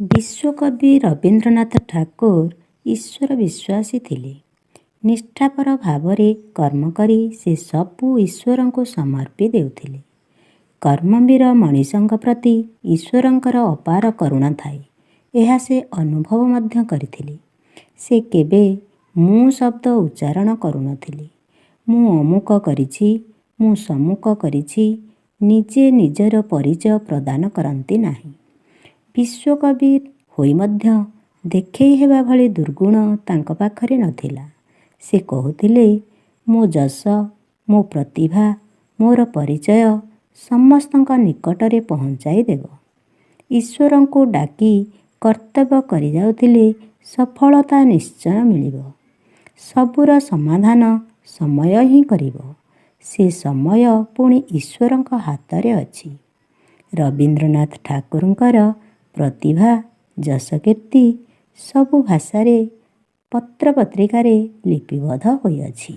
ବିଶ୍ୱକବି ରବୀନ୍ଦ୍ରନାଥ ଠାକୁର ଈଶ୍ୱର ବିଶ୍ୱାସୀ ଥିଲେ। ନିଷ୍ଠାପର ଭାବରେ କର୍ମ କରି ସେ ସବୁ ଈଶ୍ୱରଙ୍କୁ ସମର୍ପି ଦେଉଥିଲେ। କର୍ମବୀର ମଣିଷଙ୍କ ପ୍ରତି ଈଶ୍ୱରଙ୍କର ଅପାର କରୁଣା ଥାଏ, ଏହା ସେ ଅନୁଭବ ମଧ୍ୟ କରିଥିଲେ। ସେ କେବେ ମୁଁ ଶବ୍ଦ ଉଚ୍ଚାରଣ କରୁନଥିଲେ। ମୁଁ ଅମୁକ କରିଛି, ମୁଁ ସମୁକ କରିଛି, ନିଜେ ନିଜର ପରିଚୟ ପ୍ରଦାନ କରନ୍ତି ନାହିଁ। ବିଶ୍ୱକବି ହୋଇ ମଧ୍ୟ ଦେଖେଇ ହେବା ଭଳି ଦୁର୍ଗୁଣ ତାଙ୍କ ପାଖରେ ନଥିଲା। ସେ କହୁଥିଲେ, ମୋ ଯଶ, ମୋ ପ୍ରତିଭା, ମୋର ପରିଚୟ ସମସ୍ତଙ୍କ ନିକଟରେ ପହଞ୍ଚାଇ ଦେବ। ଈଶ୍ୱରଙ୍କୁ ଡାକି କର୍ତ୍ତବ୍ୟ କରିଯାଉଥିଲେ ସଫଳତା ନିଶ୍ଚୟ ମିଳିବ। ସବୁର ସମାଧାନ ସମୟ ହିଁ କରିବ। ସେ ସମୟ ପୁଣି ଈଶ୍ୱରଙ୍କ ହାତରେ ଅଛି। ରବୀନ୍ଦ୍ରନାଥ ଠାକୁରଙ୍କର ପ୍ରତିଭା, ଯଶ, କୀର୍ତ୍ତି ସବୁ ଭାଷାରେ, ପତ୍ରପତ୍ରିକାରେ ଲିପିବଦ୍ଧ ହୋଇଅଛି।